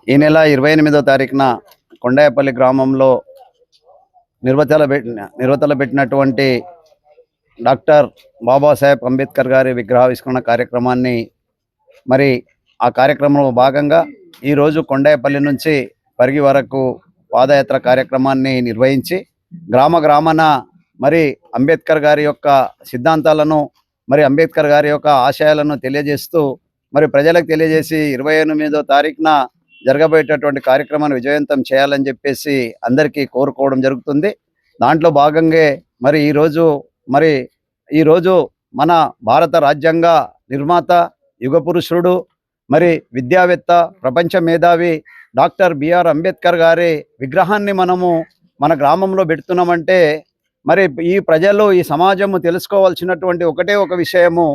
ఈ నెల 28వ తారీఖున కొండాయపల్లి గ్రామంలో నిర్వతల పెట్టినటువంటి డాక్టర్ బాబాసాహెబ్ అంబేద్కర్ గారి విగ్రహావిష్కరణ కార్యక్రమాన్ని మరి ఆ కార్యక్రమంలో భాగంగా ఈరోజు కొండాయపల్లి నుంచి పరిగి వరకు పాదయాత్ర కార్యక్రమాన్ని నిర్వహించి గ్రామాన మరి అంబేద్కర్ గారి యొక్క సిద్ధాంతాలను మరి అంబేద్కర్ గారి యొక్క ఆశయాలను తెలియజేస్తూ మరి ప్రజలకు తెలియజేసి 28వ తారీఖున జరగబోయేటటువంటి కార్యక్రమాన్ని విజయవంతం చేయాలని చెప్పేసి అందరికీ కోరుకోవడం జరుగుతుంది. దాంట్లో భాగంగా మరి ఈరోజు మన భారత రాజ్యాంగ నిర్మాత యుగ పురుషుడు మరి విద్యావేత్త ప్రపంచ మేధావి డాక్టర్ బిఆర్ అంబేద్కర్ గారి విగ్రహాన్ని మనము మన గ్రామంలో పెడుతున్నామంటే మరి ఈ ప్రజలు ఈ సమాజము తెలుసుకోవాల్సినటువంటి ఒకటే ఒక విషయము,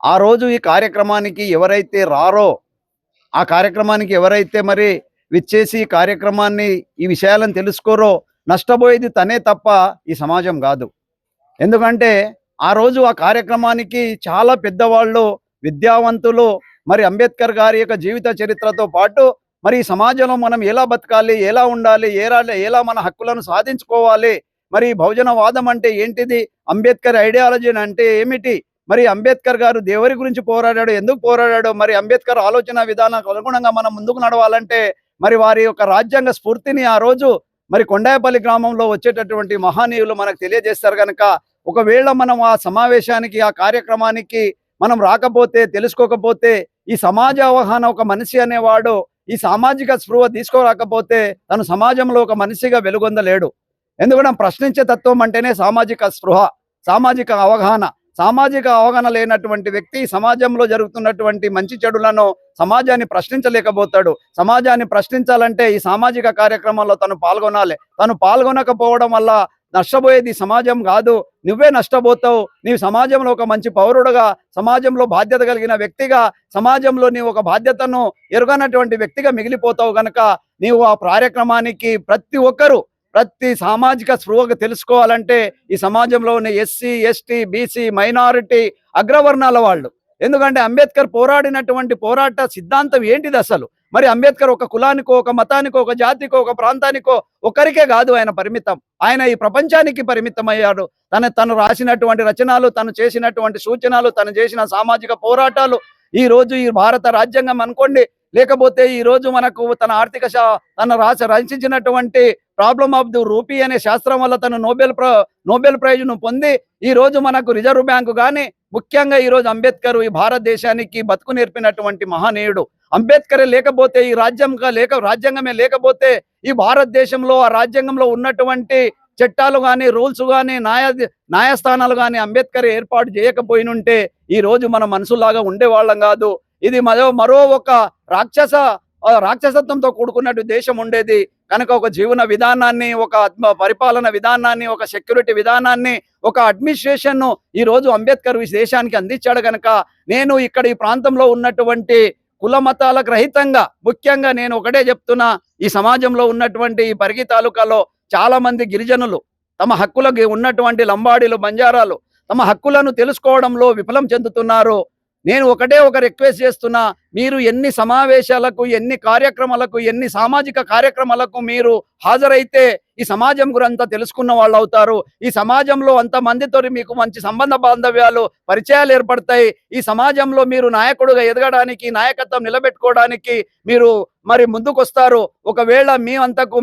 ఆ రోజు ఈ కార్యక్రమానికి ఎవరైతే రారో, ఆ కార్యక్రమానికి ఎవరైతే మరి విచ్చేసి ఈ కార్యక్రమాన్ని ఈ విషయాలను తెలుసుకోరో నష్టపోయేది తనే తప్ప ఈ సమాజం కాదు. ఎందుకంటే ఆ రోజు ఆ కార్యక్రమానికి చాలా పెద్దవాళ్ళు, విద్యావంతులు మరి అంబేద్కర్ గారి యొక్క జీవిత చరిత్రతో పాటు మరి ఈ సమాజంలో మనం ఎలా బతకాలి, ఎలా ఉండాలి, ఎలా మన హక్కులను సాధించుకోవాలి, మరి బహుజనవాదం అంటే ఏంటిది, అంబేద్కర్ ఐడియాలజీ అంటే ఏమిటి, మరి అంబేద్కర్ గారు దేవరి గురించి పోరాడాడు, ఎందుకు పోరాడాడు, మరి అంబేద్కర్ ఆలోచన విధానానికి అనుగుణంగా మనం ముందుకు నడవాలంటే మరి వారి యొక్క రాజ్యాంగ స్ఫూర్తిని ఆ రోజు మరి కొండాయపల్లి గ్రామంలో వచ్చేటటువంటి మహనీయులు మనకు తెలియజేస్తారు. కనుక ఒకవేళ మనం ఆ సమావేశానికి ఆ కార్యక్రమానికి మనం రాకపోతే, తెలుసుకోకపోతే ఈ సమాజ అవగాహన, ఒక మనిషి అనేవాడు ఈ సామాజిక స్పృహ తీసుకోరాకపోతే తను సమాజంలో ఒక మనిషిగా వెలుగొందలేడు. ఎందుకంటే ప్రశ్నించే తత్వం అంటేనే సామాజిక స్పృహ, సామాజిక అవగాహన లేనటువంటి వ్యక్తి సమాజంలో జరుగుతున్నటువంటి మంచి చెడులను, సమాజాన్ని ప్రశ్నించలేకపోతాడు. సమాజాన్ని ప్రశ్నించాలంటే ఈ సామాజిక కార్యక్రమంలో తను పాల్గొనాలి. తను పాల్గొనకపోవడం వల్ల నష్టపోయేది సమాజం కాదు, నువ్వే నష్టపోతావు. నీవు సమాజంలో ఒక మంచి పౌరుడుగా, సమాజంలో బాధ్యత కలిగిన వ్యక్తిగా, సమాజంలో నీవు ఒక బాధ్యతను ఎరుగనటువంటి వ్యక్తిగా మిగిలిపోతావు. కనుక నీవు ఆ కార్యక్రమానికి ప్రతి సామాజిక స్పృహకు తెలుసుకోవాలంటే ఈ సమాజంలో ఉన్న ఎస్సీ, ఎస్టీ, బీసీ, మైనారిటీ, అగ్రవర్ణాల వాళ్ళు. ఎందుకంటే అంబేద్కర్ పోరాడినటువంటి పోరాట సిద్ధాంతం ఏంటిది అసలు? మరి అంబేద్కర్ ఒక కులానికో, ఒక మతానికో, ఒక జాతికో, ఒక ప్రాంతానికో ఒకరికే కాదు ఆయన పరిమితం. ఆయన ఈ ప్రపంచానికి పరిమితం అయ్యాడు. తను రాసినటువంటి రచనలు, తను చేసినటువంటి సూచనలు, తను చేసిన సామాజిక పోరాటాలు ఈ రోజు ఈ భారత రాజ్యాంగం అనుకోండి, లేకపోతే ఈ రోజు మనకు తన రచించినటువంటి ప్రాబ్లమ్ ఆఫ్ ది రూపీ అనే శాస్త్రం వల్ల తను నోబెల్ ప్రైజ్ను పొంది ఈ రోజు మనకు రిజర్వ్ బ్యాంకు కానీ, ముఖ్యంగా ఈ రోజు అంబేద్కర్ ఈ భారతదేశానికి బతుకు నేర్పినటువంటి మహనీయుడు. అంబేద్కరే లేకపోతే, ఈ రాజ్యాంగమే లేకపోతే ఈ భారతదేశంలో ఆ రాజ్యాంగంలో ఉన్నటువంటి చట్టాలు కానీ, రూల్స్ కానీ, న్యాయస్థానాలు కానీ అంబేద్కర్ ఏర్పాటు చేయకపోయినుంటే ఈ రోజు మన మనుషుల్లాగా ఉండేవాళ్ళం కాదు. ఇది మరో ఒక రాక్షసత్వంతో కూడుకున్నట్టు దేశం ఉండేది. కనుక ఒక జీవన విధానాన్ని, ఒక పరిపాలన విధానాన్ని, ఒక సెక్యూరిటీ విధానాన్ని, ఒక అడ్మినిస్ట్రేషన్ ఈ రోజు అంబేద్కర్ ఈ దేశానికి అందించాడు. కనుక నేను ఇక్కడ ఈ ప్రాంతంలో ఉన్నటువంటి కుల మతాలకు రహితంగా, ముఖ్యంగా నేను ఒకటే చెప్తున్నా, ఈ సమాజంలో ఉన్నటువంటి ఈ పరిగి తాలూకాలో చాలా మంది గిరిజనులు తమ హక్కులకు ఉన్నటువంటి లంబాడీలు, బంజారాలు తమ హక్కులను తెలుసుకోవడంలో విఫలం చెందుతున్నారు. నేను ఒకటే ఒక రిక్వెస్ట్ చేస్తున్నా, మీరు ఎన్ని సమావేశాలకు, ఎన్ని కార్యక్రమాలకు, ఎన్ని సామాజిక కార్యక్రమాలకు మీరు హాజరైతే ఈ సమాజం గురంతా తెలుసుకున్న వాళ్ళు అవుతారు. ఈ సమాజంలో అంతమందితో మీకు మంచి సంబంధ బాంధవ్యాలు, పరిచయాలు ఏర్పడతాయి. ఈ సమాజంలో మీరు నాయకుడుగా ఎదగడానికి, నాయకత్వం నిలబెట్టుకోవడానికి మీరు మరి ముందుకొస్తారు. ఒకవేళ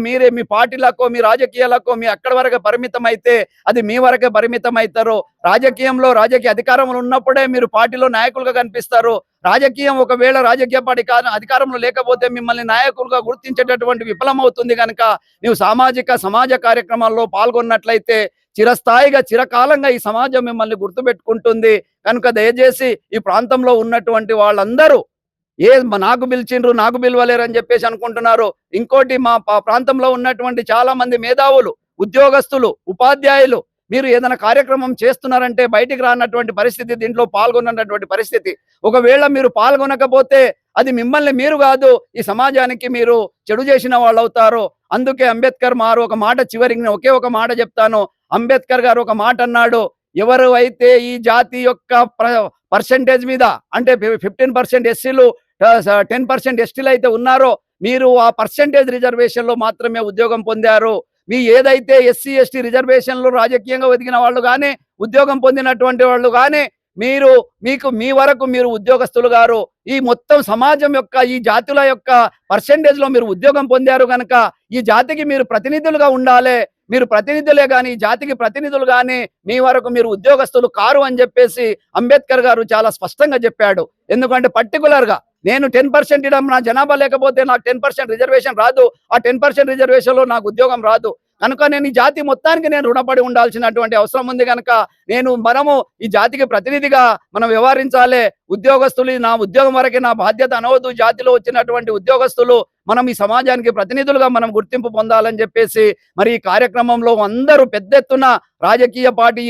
మీరే మీ పార్టీలకో, మీ రాజకీయాలకో మీ అక్కడి వరకు పరిమితం అయితే అది మీ వరకే పరిమితం అవుతారు. రాజకీయ అధికారంలో ఉన్నప్పుడే మీరు పార్టీలో నాయకులుగా కనిపిస్తారు. ఒకవేళ రాజకీయ పార్టీ అధికారంలో లేకపోతే మిమ్మల్ని నాయకులుగా గుర్తించేటటువంటి విఫలమవుతుంది. కనుక నీవు సమాజ కార్యక్రమాల్లో పాల్గొన్నట్లయితే చిరకాలంగా ఈ సమాజం మిమ్మల్ని గుర్తుపెట్టుకుంటుంది. కనుక దయచేసి ఈ ప్రాంతంలో ఉన్నటువంటి వాళ్ళందరూ నాకు పిలిచిండ్రు, నాకు పిలవలేరు అని చెప్పేసి అనుకుంటున్నారు. ఇంకోటి, మా ప్రాంతంలో ఉన్నటువంటి చాలా మంది మేధావులు, ఉద్యోగస్తులు, ఉపాధ్యాయులు మీరు ఏదైనా కార్యక్రమం చేస్తున్నారంటే బయటికి రానటువంటి పరిస్థితి, దీంట్లో పాల్గొన్నటువంటి పరిస్థితి. ఒకవేళ మీరు పాల్గొనకపోతే అది మిమ్మల్ని మీరు కాదు, ఈ సమాజానికి మీరు చెడు చేసిన వాళ్ళు అవుతారు. అందుకే అంబేద్కర్ ఒక మాట, చివరికి ఒకే ఒక మాట చెప్తాను. అంబేద్కర్ గారు ఒక మాట అన్నాడు, ఎవరు అయితే ఈ జాతి యొక్క పర్సెంటేజ్ మీద అంటే 15% ఎస్సీలు 10% ఎస్టీలు అయితే ఉన్నారో మీరు ఆ పర్సెంటేజ్ రిజర్వేషన్లో మాత్రమే ఉద్యోగం పొందారు. మీ ఏదైతే ఎస్సీ ఎస్టీ రిజర్వేషన్లు రాజకీయంగా ఎదిగిన వాళ్ళు కానీ ఉద్యోగం పొందినటువంటి వాళ్ళు కానీ మీ వరకు మీరు ఉద్యోగస్తులు గారు ఈ మొత్తం సమాజం యొక్క ఈ జాతుల యొక్క పర్సెంటేజ్ లో మీరు ఉద్యోగం పొందారు కనుక ఈ జాతికి మీరు ప్రతినిధులుగా ఉండాలి. మీరు ప్రతినిధులే కానీ జాతికి ప్రతినిధులు కానీ మీ వరకు మీరు ఉద్యోగస్తులు కారు అని చెప్పేసి అంబేద్కర్ గారు చాలా స్పష్టంగా చెప్పాడు. ఎందుకంటే పర్టికులర్ గా నేను 10% ఇవ్వడం, నా జనాభా లేకపోతే నాకు 10% రిజర్వేషన్ రాదు, ఆ 10% రిజర్వేషన్ లో నాకు ఉద్యోగం రాదు కనుక నేను ఈ జాతి మొత్తానికి నేను రుణపడి ఉండాల్సినటువంటి అవసరం ఉంది కనుక మనము ఈ జాతికి ప్రతినిధిగా మనం వ్యవహరించాలి. ఉద్యోగస్తులు నా ఉద్యోగం వరకే నా బాధ్యత అనవద్దు. జాతిలో వచ్చినటువంటి ఉద్యోగస్తులు మనం ఈ సమాజానికి ప్రతినిధులుగా మనం గుర్తింపు పొందాలని చెప్పేసి మరి ఈ కార్యక్రమంలో అందరూ పెద్ద ఎత్తున రాజకీయ పార్టీ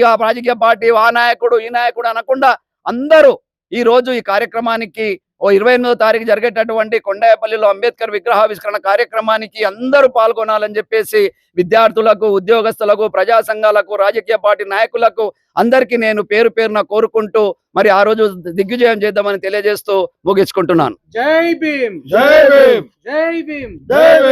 ఆ నాయకుడు ఈ నాయకుడు అనకుండా అందరూ ఈ రోజు ఈ కార్యక్రమానికి 28వ తారీఖు జరిగేటటువంటి కొండాయపల్లిలో అంబేద్కర్ విగ్రహావిష్కరణ కార్యక్రమానికి అందరూ పాల్గొనాలని చెప్పేసి విద్యార్థులకు, ఉద్యోగస్తులకు, ప్రజా సంఘాలకు, రాజకీయ పార్టీ నాయకులకు అందరికీ నేను పేరు పేరున కోరుకుంటూ మరి ఆ రోజు దిగ్విజయం చేద్దామని తెలియజేస్తూ ముగించుకుంటున్నాను. జై భీమ్, జై భీమ్, జై భీమ్, జై భీమ్.